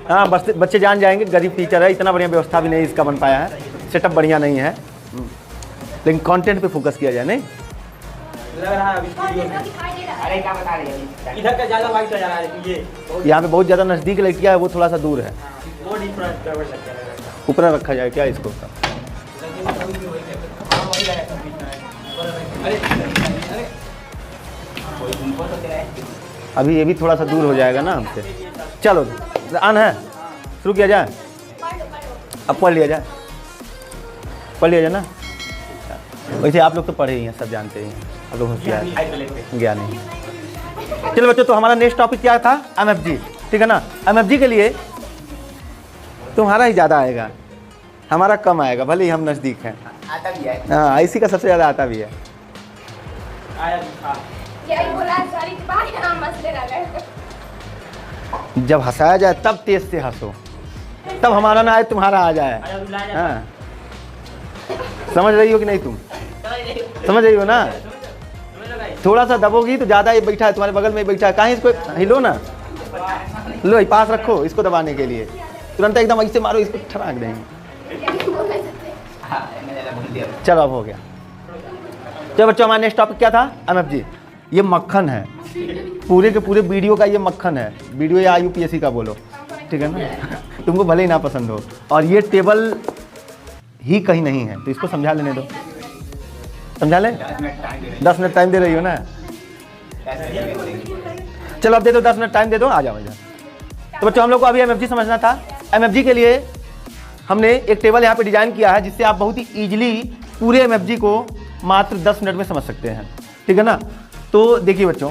हाँ बच्चे जान जाएंगे, गरीब टीचर है, इतना बढ़िया व्यवस्था भी नहीं इसका बन पाया है, सेटअप बढ़िया नहीं है, लेकिन कंटेंट पे फोकस किया जाए। नहीं लग रहा है अभी अरे क्या बता रही है, इधर का ज़्यादा वाइट हो जा रहा है ये, यहाँ पे बहुत ज़्यादा नज़दीक लड़कियाँ है, वो थोड़ा सा दूर है, वो डिफरेंस कर सकते हैं। ऊपर रखा जाए क्या इसको? अभी ये भी थोड़ा सा दूर हो जाएगा ना हमसे। चलो आन है, शुरू किया जाए, अब पढ़ लिया जाए, पढ़ लिया जाए ना। वैसे आप लोग तो पढ़े ही हैं, सब जानते ही हैं, आप लोग होशियार ज्ञान नहीं। चलो बच्चों, तो हमारा नेक्स्ट टॉपिक क्या था? MFG, ठीक है ना। MFG के लिए तुम्हारा ही ज़्यादा आएगा, हमारा कम आएगा, भले ही हम नज़दीक हैं। आता भी है, हाँ इसी का सबसे ज़्यादा आता भी है। जब हंसाया जाए तब तेज से हंसो, तब हमारा ना आए तुम्हारा आ जाए। हाँ समझ रही हो कि नहीं? तुम समझ रही हो ना? थोड़ा सा दबोगी तो ज़्यादा, ये बैठा है तुम्हारे बगल में बैठा है, कहीं इसको हिलो ना, लो पास रखो इसको दबाने के लिए, तुरंत एकदम ऐसे मारो इसको, ठराक देंगे। चलो अब हो गया। तो बच्चों हमारा नेक्स्ट टॉपिक क्या था? MFG। ये मक्खन है, पूरे के पूरे वीडियो का ये मक्खन है, वीडियो या UPSC का बोलो, ठीक है ना। तुमको भले ही ना पसंद हो, और ये टेबल ही कहीं नहीं है, तो इसको समझा लेने दो। समझा ले? 10 मिनट टाइम दे रही हो ना? चलो अब दे दो, 10 मिनट टाइम दे दो, आ जाओ। तो बच्चों हम लोग को अभी MFG समझना था। MFG के लिए हमने एक टेबल यहाँ पे डिजाइन किया है, जिससे आप बहुत ही ईजिली पूरे MFG को मात्र 10 मिनट में समझ सकते हैं, ठीक है ना। तो देखिए बच्चों,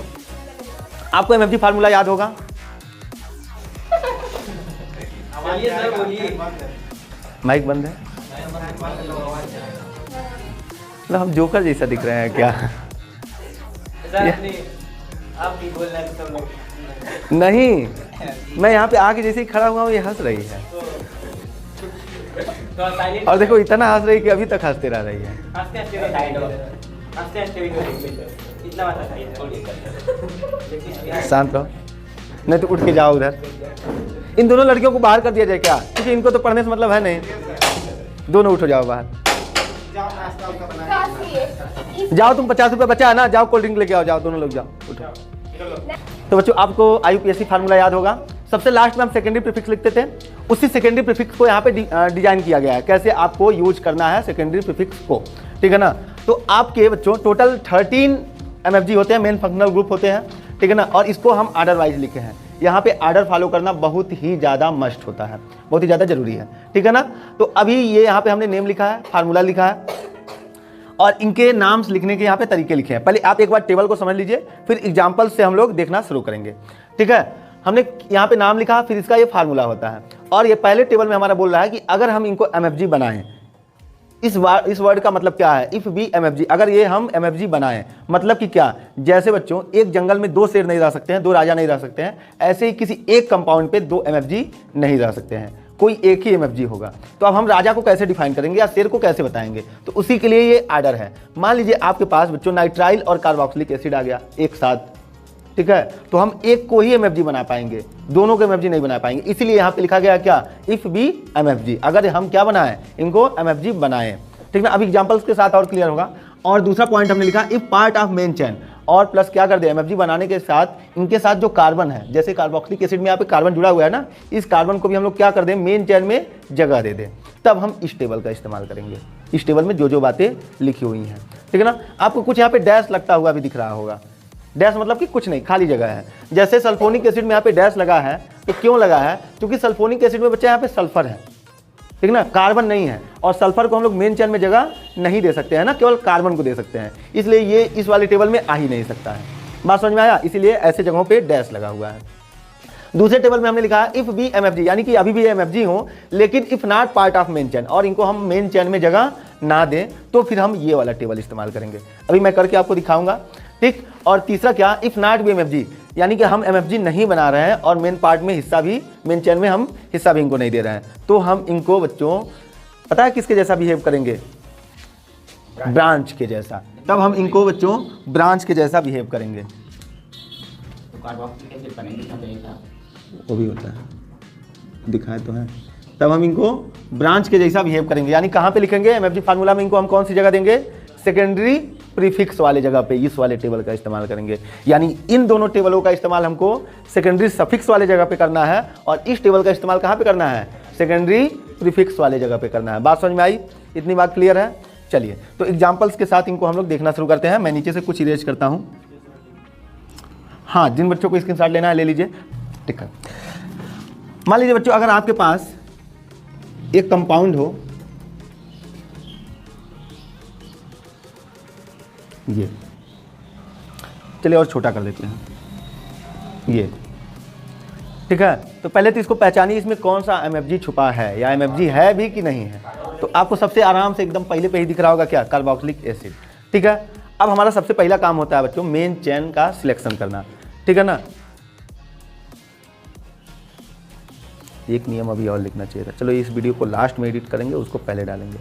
आपको MFG फार्मूला याद होगा। माइक बंद है, मतलब हम जोकर जैसा दिख रहे हैं क्या? आप भी बोल रहे हैं सब लोग। नहीं, मैं यहाँ पे आके जैसे ही खड़ा हुआ हूँ, ये हंस रही है, और देखो इतना हंस रही कि अभी तक हंसते रह रही है। शांत रहो, नहीं तो उठ के जाओ उधर। इन दोनों लड़कियों को बाहर कर दिया जाए क्या? क्योंकि इनको तो पढ़ने से मतलब है नहीं। दोनों उठो, जाओ बाहर, जाओ। तुम 50 रुपये बचा है ना, जाओ कोल्ड ड्रिंक लेके आओ, जाओ दोनों लोग जाओ, उठो। तो बच्चों आपको IUPSC फार्मूला याद होगा। सबसे लास्ट में हम सेकेंडरी प्रीफिक्स लिखते थे, उसी सेकेंडरी प्रीफिक्स को यहाँ पे डिजाइन किया गया है, कैसे आपको यूज करना है सेकेंडरी प्रीफिक्स को, ठीक है ना। तो आपके बच्चों टोटल 13 MFG होते हैं, मेन फंक्शनल ग्रुप होते हैं, ठीक है ना। और इसको हम आर्डर वाइज लिखे हैं। यहाँ पे आर्डर फॉलो करना बहुत ही ज़्यादा मस्ट होता है, बहुत ही ज़्यादा जरूरी है, ठीक है ना। तो अभी ये यहाँ पे हमने नेम लिखा है, फार्मूला लिखा है, और इनके नाम्स लिखने के यहाँ पे तरीके लिखे हैं। पहले आप एक बार टेबल को समझ लीजिए, फिर एग्जाम्पल से हम लोग देखना शुरू करेंगे, ठीक है। हमने यहाँ पे नाम लिखा, फिर इसका ये फार्मूला होता है, और ये पहले टेबल में हमारा बोल रहा है कि अगर हम इनको MFG बनाएं, इस वर्ड का मतलब क्या है? इफ बी MFG, अगर ये हम MFG बनाएं, मतलब कि क्या? जैसे बच्चों एक जंगल में 2 शेर नहीं रह सकते हैं, 2 राजा नहीं रह सकते हैं, ऐसे ही किसी एक कंपाउंड पे 2 MFG नहीं रह सकते हैं, कोई एक ही MFG होगा। तो अब हम राजा को कैसे डिफाइन करेंगे या शेर को कैसे बताएंगे? तो उसी के लिए ये आर्डर है। मान लीजिए आपके पास बच्चों नाइट्राइल और कार्बोक्सिलिक एसिड आ गया एक साथ, ठीक है, तो हम एक को ही MFG बना पाएंगे, दोनों को MFG नहीं बना पाएंगे। इसीलिए यहाँ पे लिखा गया क्या? इफ बी MFG, अगर हम क्या बनाएं, इनको MFG बनाएं, ठीक ना। अब एग्जांपल्स के साथ और क्लियर होगा। और दूसरा पॉइंट हमने लिखा if part of main chain, और प्लस क्या कर दे, MFG बनाने के साथ इनके साथ जो कार्बन है, जैसे कार्बोक्सिलिक एसिड में यहाँ पे कार्बन जुड़ा हुआ है ना, इस कार्बन को भी हम लोग क्या कर दें, मेन चेन में जगह दे दें, तब हम इस टेबल का इस्तेमाल करेंगे। इस टेबल में जो जो बातें लिखी हुई हैं, ठीक है ना। आपको कुछ यहाँ पे डैश लगता हुआ भी दिख रहा होगा, डैश मतलब कि कुछ नहीं, खाली जगह है। जैसे सल्फोनिक एसिड में यहाँ पे डैश लगा है, तो क्यों लगा है? क्योंकि सल्फोनिक एसिड में बच्चा यहाँ पे सल्फर है, ठीक ना, कार्बन नहीं है, और सल्फर को हम लोग मेन चेन में जगह नहीं दे सकते हैं ना, केवल कार्बन को दे सकते हैं, इसलिए ये इस वाले टेबल में आ ही नहीं सकता है। बात समझ में आया? इसीलिए ऐसे जगहों पे डैश लगा हुआ है। दूसरे टेबल में हमने लिखा है इफ बी MFG, यानी कि अभी भी MFG हो, लेकिन if not part of main chain, और इनको हम मेन चेन में जगह ना दें, तो फिर हम ये वाला टेबल इस्तेमाल करेंगे। अभी मैं करके आपको दिखाऊंगा, ठीक। और तीसरा क्या? इफ नॉट बी MFG, यानी कि हम MFG नहीं बना रहे हैं और मेन पार्ट में हिस्सा भी, मेन चेन में हम हिस्सा भी इनको नहीं दे रहे हैं, तो हम इनको बच्चों पता है किसके जैसा बिहेव करेंगे? ब्रांच के जैसा। तब हम इनको बच्चों ब्रांच के जैसा बिहेव करेंगे। तो कार्बोक्सिलिक एसिड बनेंगे, वो भी होता है। दिखाए तो है, तब हम इनको ब्रांच के जैसा बिहेव करेंगे। यानी कहाँ पे लिखेंगे एमएफजी फार्मूला में, इनको हम कौन सी जगह देंगे, सेकेंडरी प्रीफिक्स वाले जगह पे इस वाले टेबल का इस्तेमाल करेंगे। यानी इन दोनों टेबलों का इस्तेमाल हमको सेकेंडरी सफिक्स वाले जगह पे करना है और इस टेबल का इस्तेमाल कहाँ पे करना है, सेकेंडरी प्रीफिक्स वाले जगह पे करना है। बात समझ में आई, इतनी बात क्लियर है। चलिए तो एग्जाम्पल्स के साथ इनको हम लोग देखना शुरू करते हैं। मैं नीचे से कुछ इरेज करता हूँ। हाँ, जिन बच्चों को स्क्रीनशॉट लेना है ले लीजिए। ठीक है, मान लीजिए बच्चों अगर आपके पास एक कंपाउंड हो, ये चलिए और छोटा कर लेते हैं, ये ठीक है। तो पहले तो इसको पहचानिए इसमें कौन सा एमएफजी छुपा है या एमएफजी है भी कि नहीं है। तो आपको सबसे आराम से एकदम पहले पे ही दिख रहा होगा क्या, कार्बोक्सिलिक एसिड। ठीक है, अब हमारा सबसे पहला काम होता है बच्चों मेन चेन का सिलेक्शन करना। ठीक है ना, एक नियम अभी और लिखना चाहिए था, चलो इस वीडियो को लास्ट में एडिट करेंगे, उसको पहले डालेंगे।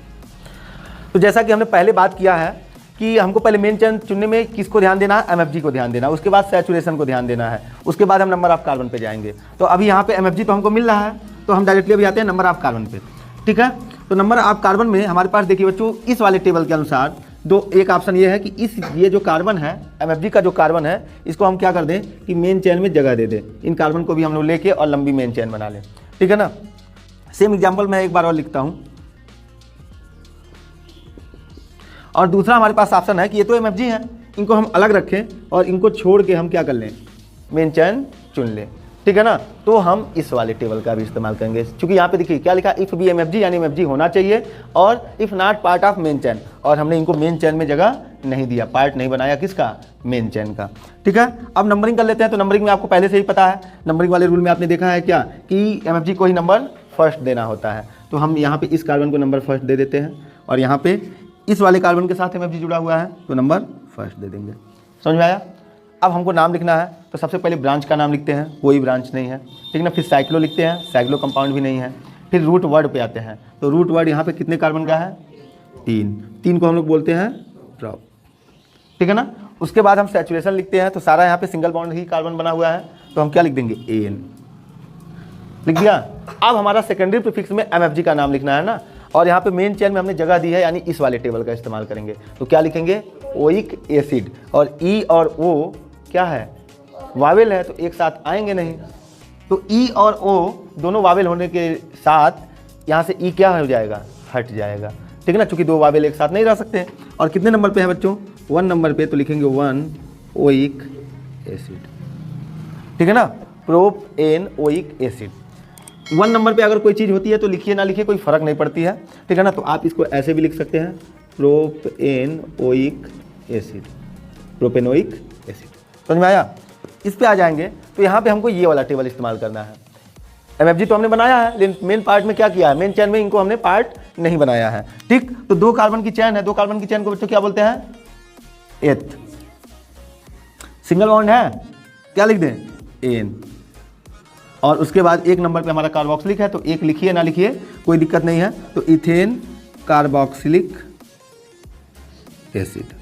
तो जैसा कि हमने पहले बात किया है कि हमको पहले मेन चेन चुनने में किसको ध्यान देना है, एमएफजी को ध्यान देना है, उसके बाद सैचुरेशन को ध्यान देना है, उसके बाद हम नंबर ऑफ कार्बन पे जाएंगे। तो अभी यहाँ पे एमएफजी तो हमको मिल रहा है, तो हम डायरेक्टली अभी आते हैं नंबर ऑफ कार्बन पे। ठीक है, तो नंबर ऑफ कार्बन में हमारे पास देखिए बच्चों इस वाले टेबल के अनुसार एक ऑप्शन ये है कि ये जो कार्बन है, एमएफजी का जो कार्बन है, इसको हम क्या कर दें कि मेन चेन में जगह दे दें। इन कार्बन को भी हम लोग लेके और लंबी मेन चेन बना लें। ठीक है ना, सेम एग्जाम्पल मैं एक बार और लिखता हूँ। और दूसरा हमारे पास ऑप्शन है कि ये तो एमएफजी है, इनको हम अलग रखें और इनको छोड़ के हम क्या कर लें, मेन चेन चुन लें। ठीक है ना, तो हम इस वाले टेबल का भी इस्तेमाल करेंगे। क्योंकि यहाँ पे देखिए क्या लिखा, इफ़ बी एमएफजी यानी एमएफजी होना चाहिए और if not part of main chain, और हमने इनको मेन चेन में जगह नहीं दिया, पार्ट नहीं बनाया किसका, मेन चेन का। ठीक है, अब नंबरिंग कर लेते हैं। तो नंबरिंग में आपको पहले से ही पता है, नंबरिंग वाले रूल में आपने देखा है क्या कि एमएफजी को ही नंबर फर्स्ट देना होता है। तो हम यहाँ पे इस कार्बन को नंबर फर्स्ट दे देते हैं और यहाँ पे इस वाले कार्बन के साथ एमएफजी जुड़ा हुआ है तो नंबर फर्स्ट दे देंगे। समझ में आया। अब हमको नाम लिखना है, तो सबसे पहले ब्रांच का नाम लिखते हैं, कोई ब्रांच नहीं है। ठीक ना, फिर साइक्लो लिखते हैं, साइक्लो कंपाउंड भी नहीं है। फिर रूट वर्ड पे आते हैं, तो रूट वर्ड यहाँ पे कितने कार्बन का है, 3 को हम लोग बोलते हैं प्रोप। ठीक है ना, उसके बाद हम सैचुरेशन लिखते हैं, तो सारा यहाँ पे सिंगल बॉन्ड ही कार्बन बना हुआ है, तो हम क्या लिख देंगे, एन लिख दिया। अब हमारा सेकेंडरी प्रीफिक्स में एमएफजी का नाम लिखना है ना, और यहाँ पे मेन चेन में हमने जगह दी है, यानी इस वाले टेबल का इस्तेमाल करेंगे। तो क्या लिखेंगे, ओइक एसिड, और ई और ओ क्या है, वावेल है, तो एक साथ आएंगे नहीं। तो ई और ओ दोनों वावेल होने के साथ यहाँ से ई क्या हो जाएगा, हट जाएगा। ठीक है ना, चूंकि 2 वावेल एक साथ नहीं रह सकते। और कितने नंबर पे है बच्चों, 1 नंबर पे, तो लिखेंगे 1 ओइक एसिड। ठीक है ना, प्रोप एन ओइक एसिड। 1 नंबर पे अगर कोई चीज़ होती है तो लिखिए ना लिखिए कोई फ़र्क नहीं पड़ती है। ठीक है ना, तो आप इसको ऐसे भी लिख सकते हैं, propane oic acid, propanoic acid. समझ में आया। इस पे आ जाएंगे तो यहाँ पे हमको ये वाला टेबल इस्तेमाल करना है। एमएफजी तो हमने बनाया है, लेकिन मेन पार्ट में क्या किया है, मेन चेन में इनको हमने पार्ट नहीं बनाया है। ठीक, तो 2 कार्बन की चेन है, 2 कार्बन की चेन को बच्चों क्या बोलते हैं, एथ। सिंगल बॉन्ड है, क्या लिख दें, एन। और उसके बाद 1 नंबर पे हमारा कार्बोक्सिलिक है, तो 1 लिखिए ना लिखिए कोई दिक्कत नहीं है, तो इथेन कार्बोक्सिलिक एसिड।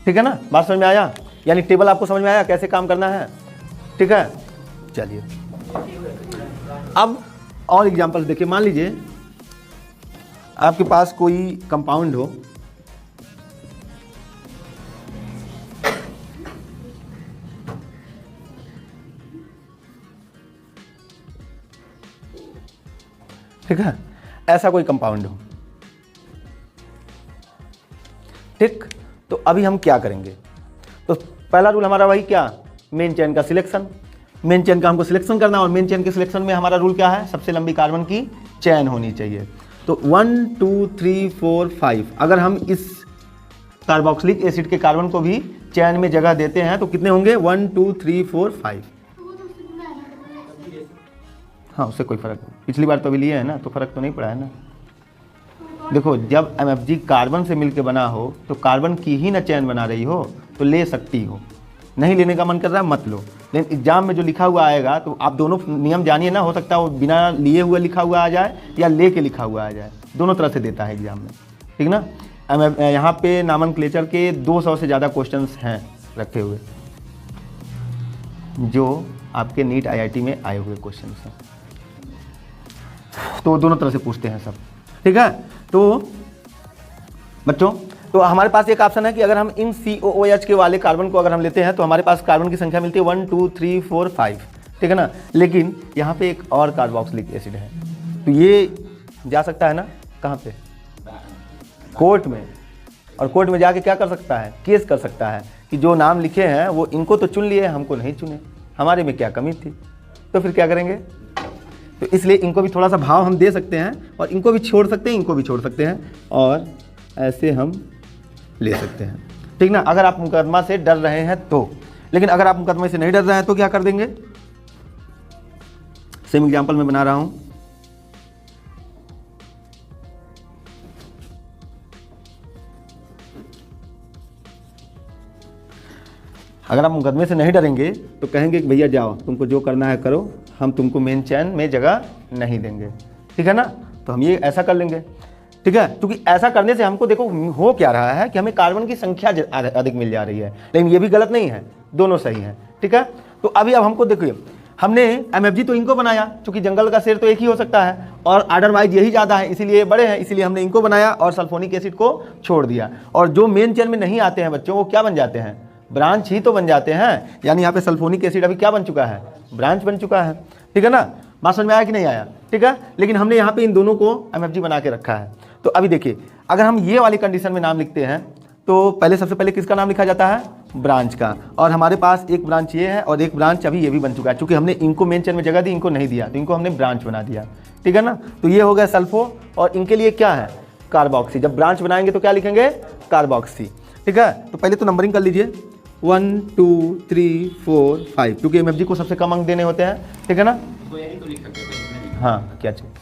ठीक है ना, बात समझ में आया। यानी टेबल आपको समझ में आया कैसे काम करना है। ठीक है, चलिए अब और एग्जांपल्स देखिए। मान लीजिए आपके पास कोई कंपाउंड हो, ठीक है, ऐसा कोई कंपाउंड हो। ठीक, तो अभी हम क्या करेंगे, तो पहला रूल हमारा वही क्या, मेन चेन का सिलेक्शन। मेन चेन का हमको सिलेक्शन करना, और मेन चेन के सिलेक्शन में हमारा रूल क्या है, सबसे लंबी कार्बन की चेन होनी चाहिए। तो 1 2 3 4 5 अगर हम इस कार्बोक्सिलिक एसिड के कार्बन को भी चेन में जगह देते हैं तो कितने होंगे, 1 2 3 4 5। हाँ, उससे कोई फर्क नहीं, पिछली बार तो अभी लिए है ना, तो फर्क तो नहीं पड़ा है ना। देखो, जब एमएफजी कार्बन से मिलकर बना हो तो कार्बन की ही ना चेन बना रही हो तो ले सकती हो, नहीं लेने का मन कर रहा है मत लो। लेकिन एग्जाम में जो लिखा हुआ आएगा तो आप दोनों नियम जानिए ना, हो सकता है वो बिना लिए हुए लिखा हुआ आ जाए या ले के लिखा हुआ आ जाए, दोनों तरह से देता है एग्जाम में। ठीक ना, यहाँ पे नॉमेनक्लेचर के 200 से ज़्यादा क्वेश्चंस हैं रखे हुए, जो आपके नीट आईआईटी में आए हुए क्वेश्चंस हैं। तो दोनों तरह से पूछते हैं सब, ठीक है। तो बच्चों, तो हमारे पास एक ऑप्शन है कि अगर हम इन COOH के वाले कार्बन को अगर हम लेते हैं तो हमारे पास कार्बन की संख्या मिलती है 1 2 3 4 5, ठीक है ना। लेकिन यहाँ पे एक और कार्बोक्सिलिक एसिड है, तो ये जा सकता है ना कहाँ पे, कोर्ट में, और कोर्ट में जाके क्या कर सकता है, केस कर सकता है कि जो नाम लिखे हैं वो इनको तो चुन लिए, हमको नहीं चुने, हमारे में क्या कमी थी। तो फिर क्या करेंगे, तो इसलिए इनको भी थोड़ा सा भाव हम दे सकते हैं और इनको भी छोड़ सकते हैं, इनको भी छोड़ सकते हैं, और ऐसे हम ले सकते हैं, ठीक ना। अगर आप मुकदमा से डर रहे हैं तो, लेकिन अगर आप मुकदमे से नहीं डर रहे हैं तो क्या कर देंगे, सेम एग्जाम्पल मैं बना रहा हूं। अगर आप मुकदमे से नहीं डरेंगे तो कहेंगे कि भैया जाओ, तुमको जो करना है करो, हम तुमको मेन चैन में जगह नहीं देंगे, ठीक है ना। तो हम ये ऐसा कर लेंगे, ठीक है, क्योंकि ऐसा करने से हमको देखो हो क्या रहा है कि हमें कार्बन की संख्या अधिक मिल जा रही है, लेकिन ये भी गलत नहीं है, दोनों सही है, ठीक है। तो अभी अब हमको देखिए, हमने MFG तो इनको बनाया, क्योंकि जंगल का शेर तो एक ही हो सकता है और ऑर्डर वाइज यही ज़्यादा है, इसीलिए ये बड़े हैं, इसीलिए हमने इनको बनाया और सल्फोनिक एसिड को छोड़ दिया। और जो मेन चेन में नहीं आते हैं बच्चों, वो क्या बन जाते हैं, ब्रांच ही तो बन जाते हैं। यानी यहाँ पे सल्फोनिक एसिड अभी क्या बन चुका है, ब्रांच बन चुका है, ठीक है ना। बात समझ में आया कि नहीं आया, ठीक है। लेकिन हमने यहाँ पे इन दोनों को MFG बना के रखा है। तो अभी देखिए, अगर हम ये वाली कंडीशन में नाम लिखते हैं तो पहले सबसे पहले किसका नाम लिखा जाता है, ब्रांच का। और हमारे पास एक ब्रांच ये है और एक ब्रांच अभी ये भी बन चुका है, क्योंकि हमने इनको मेन चेन में जगह दी, इनको नहीं दिया, तो इनको हमने ब्रांच बना दिया, ठीक है ना। तो ये हो गया सल्फो, और इनके लिए क्या है, कार्बोक्सी। जब ब्रांच बनाएंगे तो क्या लिखेंगे, कार्बोक्सी, ठीक है। तो पहले तो नंबरिंग कर लीजिए, 1 2 3 4 5, क्योंकि MFG को सबसे कम अंक देने होते हैं, ठीक है ना। तो यही तो लिख सकते हैं, हाँ, क्या चाहिए,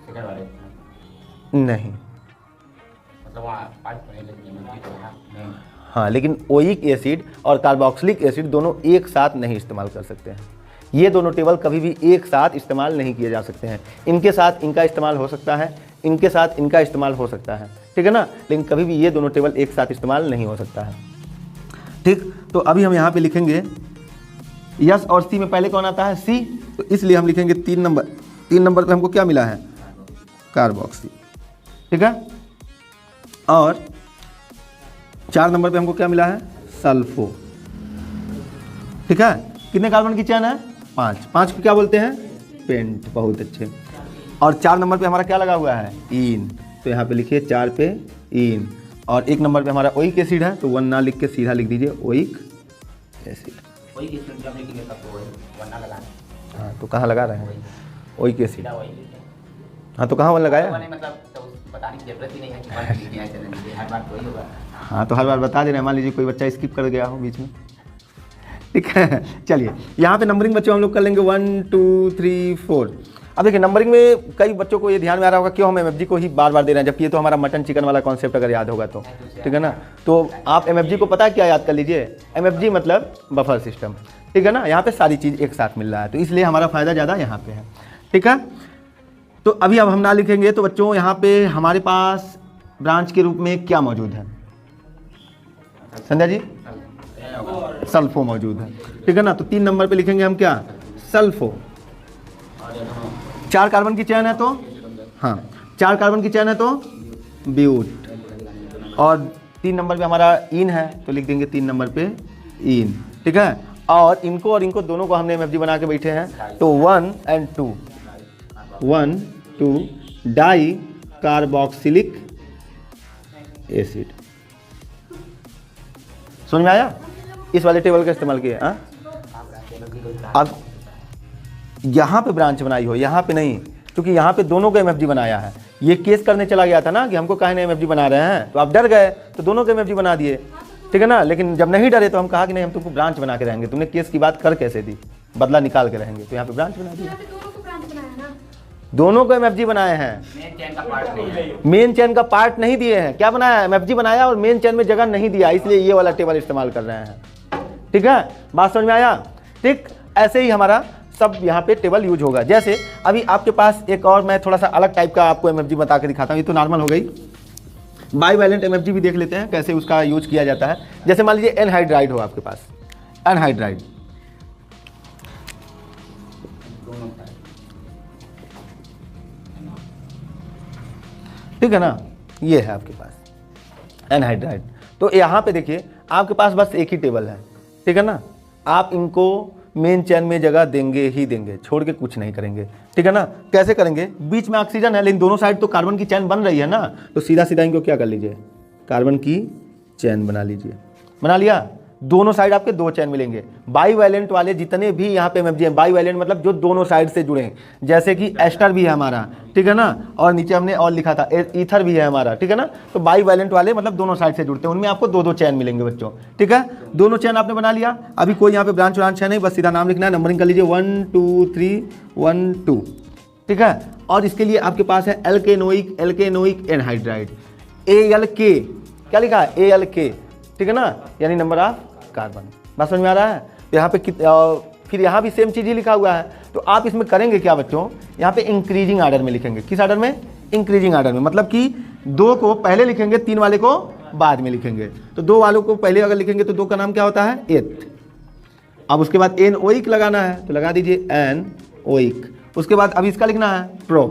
सेकंड वाले नहीं, मतलब वहाँ 5 पॉइंट MFG तो नहीं। हाँ, लेकिन ओइक एसिड और कार्बोक्सिलिक एसिड दोनों एक साथ नहीं इस्तेमाल कर सकते हैं। ये दोनों टेबल कभी भी एक साथ इस्तेमाल नहीं किए जा सकते हैं। इनके साथ इनका इस्तेमाल हो सकता है, इनके साथ इनका इस्तेमाल हो सकता है, ठीक है ना, लेकिन कभी भी ये दोनों टेबल एक साथ इस्तेमाल नहीं हो सकता है, ठीक। तो अभी हम यहाँ पे लिखेंगे यस और सी में पहले कौन आता है, सी, तो इसलिए हम लिखेंगे 3 नंबर पे हमको क्या मिला है, कार्बोक्सी, ठीक है। और 4 नंबर पे हमको क्या मिला है, सल्फो, ठीक है। कितने कार्बन की चेन है, 5 को क्या बोलते हैं, पेंट, बहुत अच्छे। और 4 नंबर पे हमारा क्या लगा हुआ है, इन, तो यहाँ पे लिखिए 4 पे इन। और 1 नंबर पे हमारा ओइक एसिड है, तो 1 ना लिख के सीधा लिख दीजिए ओइक एसिड। ओइक एसिड जब लिखेंगे तब तो वन ना लगाना। हाँ, तो कहाँ लगा रहे हैं, ओइक एसिड, सीधा वही लिखें। हाँ, तो कहाँ वन लगाया, मतलब तो बताने की जरूरत ही नहीं है कि वन लिखना है, चलेंगे हर बार वही होगा। हाँ, तो हर बार बता दे रहे हैं, मान लीजिए कोई बच्चा स्किप कर गया हो बीच में, ठीक है। चलिए यहाँ पे नंबरिंग बच्चों हम लोग कर लेंगे 1 2 3 4। अब देखिए नंबरिंग में कई बच्चों को ये ध्यान में आ रहा होगा क्यों हम MFG को ही बार बार दे रहे हैं, जबकि ये तो हमारा मटन चिकन वाला कॉन्सेप्ट अगर याद होगा तो, ठीक है ना। तो आप MFG को पता है क्या याद कर लीजिए, MFG मतलब बफर सिस्टम, ठीक है ना। यहाँ पे सारी चीज़ एक साथ मिल रहा है, तो इसलिए हमारा फायदा ज़्यादा यहाँ पे है, ठीक है। तो अभी अब हम ना लिखेंगे, तो बच्चों यहाँ पे हमारे पास ब्रांच के रूप में क्या मौजूद है, संध्या जी, सल्फो मौजूद है, ठीक है ना। तो 3 नंबर पे लिखेंगे हम क्या, सल्फो। 4 कार्बन की चेन है तो, हाँ 4 कार्बन की चेन है तो ब्यूट। और 3 नंबर पे हमारा इन है, तो लिख देंगे 3 नंबर पे इन, ठीक है। और इनको दोनों को हमने MFG बना के बैठे हैं, तो 1 and 2 डाई कार्बोक्सिलिक एसिड। समझ में आया, इस वाले टेबल का इस्तेमाल किया। हाँ, अब यहाँ पे ब्रांच बनाई हो, यहाँ पे नहीं, क्योंकि यहाँ पे दोनों का MFG बनाया है। ये केस करने चला गया था ना कि हमको काहे नहीं MFG बना रहे हैं, तो आप डर गए तो दोनों का MFG बना दिए, ठीक है ना। लेकिन जब नहीं डरे तो हम कहा कि नहीं हम तुमको ब्रांच बना के रहेंगे, तुमने केस की बात कर कैसे दी, बदला निकाल के रहेंगे, तो यहाँ पे ब्रांच बना दिया। दोनों को MFG बनाए हैं, मेन चैन का पार्ट नहीं है, मेन चैन का पार्ट नहीं दिए हैं। क्या बनाया है, MFG बनाया और मेन चैन में जगह नहीं दिया, इसलिए ये वाला टेबल इस्तेमाल कर रहे हैं, ठीक है। बात समझ में आया, ठीक। ऐसे ही हमारा सब यहाँ पे टेबल यूज होगा। जैसे अभी आपके पास एक और मैं थोड़ा सा अलग टाइप का आपको MFG बता के दिखाता हूँ, ये तो नॉर्मल हो गई। बाईवैलेंट MFG भी देख लेते हैं कैसे उसका यूज किया जाता है। जैसे मान लीजिए एनहाइड्राइड हो आपके पास, एनहाइड्राइड, ठीक है ना, ये है आपके पास एनहाइड्राइड। तो यहाँ पे देखिए आपके पास बस एक ही टेबल है, ठीक है ना, आप इनको मेन चैन में जगह देंगे ही देंगे, छोड़ के कुछ नहीं करेंगे, ठीक है ना। कैसे करेंगे, बीच में ऑक्सीजन है लेकिन दोनों साइड तो कार्बन की चैन बन रही है ना, तो सीधा सीधा इनको क्या कर लीजिए, कार्बन की चैन बना लीजिए। बना लिया, दोनों साइड आपके दो चैन मिलेंगे। बाईवैलेंट वाले जितने भी यहाँ पे एमएफजी हैं, बाईवैलेंट मतलब जो दोनों साइड से जुड़े हैं, जैसे कि एस्टर भी है हमारा, ठीक है ना, और नीचे हमने और लिखा था ईथर भी है हमारा, ठीक है ना। तो बाईवैलेंट वाले मतलब दोनों साइड से जुड़ते हैं, उनमें आपको दो दो चैन मिलेंगे बच्चों, ठीक है। दोनों चैन आपने बना लिया। अभी कोई यहाँ पे ब्रांच व्रांच है नहीं, बस सीधा नाम लिखना है, नंबरिंग कर लीजिए 1 2 3 1 2, ठीक है। और इसके लिए आपके पास है एल्केनोइक एनहाइड्राइड, ALK, क्या लिखा है, ALK, ठीक है ना, यानी नंबर ऑफ कार्बन। बात समझ में आ रहा है। तो यहाँ पे फिर यहाँ भी सेम चीज़ ही लिखा हुआ है। तो आप इसमें करेंगे क्या बच्चों, यहाँ पे इंक्रीजिंग आर्डर में लिखेंगे। किस आर्डर में, इंक्रीजिंग आर्डर में, मतलब कि 2 को पहले लिखेंगे, 3 वाले को बाद में लिखेंगे। तो 2 वालों को पहले अगर लिखेंगे तो 2 का नाम क्या होता है, एथ। अब उसके बाद एनओइक लगाना है तो लगा दीजिए एनओइक। उसके बाद अब इसका लिखना है प्रो,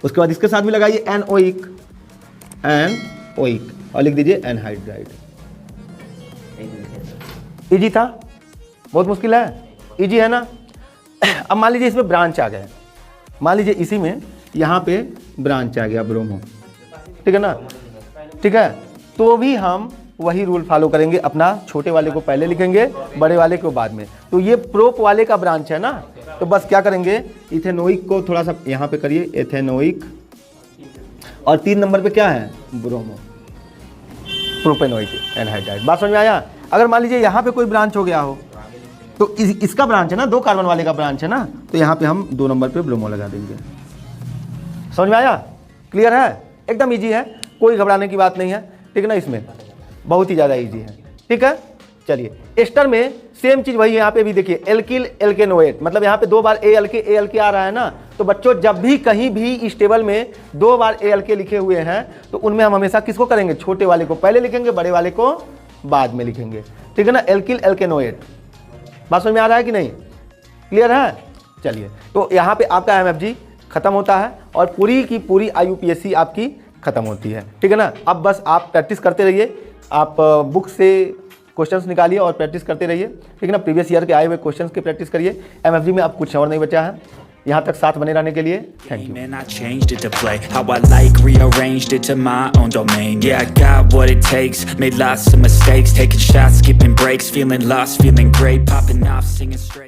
उसके बाद इसके साथ भी लगाइए एनओइक और लिख दीजिए एनहाइड्राइड। इजी था, बहुत मुश्किल है, इजी है ना। अब मान लीजिए इसमें ब्रांच आ गए, मान लीजिए इसी में यहाँ पे ब्रांच आ गया ब्रोमो, ठीक है ना, ठीक है। तो भी हम वही रूल फॉलो करेंगे, अपना छोटे वाले को पहले लिखेंगे, बड़े वाले को बाद में। तो ये प्रोप वाले का ब्रांच है ना, तो बस क्या करेंगे, इथेनोइक को थोड़ा सा यहाँ पे करिए, एथेनोइक, और 3 नंबर पे क्या है, ब्रोमो, प्रोपेनोइक एनहाइड्राइड। बात समझ में आया। अगर मान लीजिए यहाँ पे कोई ब्रांच हो गया हो, तो इसका ब्रांच है ना, 2 कार्बन वाले का ब्रांच है ना, तो यहाँ पे हम 2 नंबर पे ब्रोमो लगा देंगे। समझ में आया, क्लियर है, एकदम इजी है, कोई घबराने की बात नहीं है, ठीक है ना। इसमें बहुत ही ज़्यादा इजी है, ठीक है। चलिए एस्टर में सेम चीज़ वही है, यहाँ पे भी देखिए एल्किल एल्केनोएट, मतलब यहाँ पे 2 बार ALK आ रहा है ना। तो बच्चों जब भी कहीं भी इस टेबल में 2 बार ALK लिखे हुए हैं, तो उनमें हम हमेशा किसको करेंगे, छोटे वाले को पहले लिखेंगे, बड़े वाले को बाद में लिखेंगे, ठीक है ना, एल्किल एल्केनोएट। बात समझ में आ रहा है कि नहीं, क्लियर है। चलिए तो यहाँ पे आपका MFG खत्म होता है और पूरी की पूरी IUPAC आपकी खत्म होती है, ठीक है ना। अब बस आप प्रैक्टिस करते रहिए, आप बुक से क्वेश्चंस निकालिए और प्रैक्टिस करते रहिए, ठीक है ना। प्रीवियस ईयर के आए हुए क्वेश्चंस की प्रैक्टिस करिए। MFG में अब कुछ और नहीं बचा है। यहाँ तक साथ बने रहने के लिए thank you. Man, I changed it to play how I like, rearranged it to my own domain. Yeah, I got what it takes, made lots of mistakes, taking shots, skipping breaks, feeling lost, feeling great, popping off, singing straight.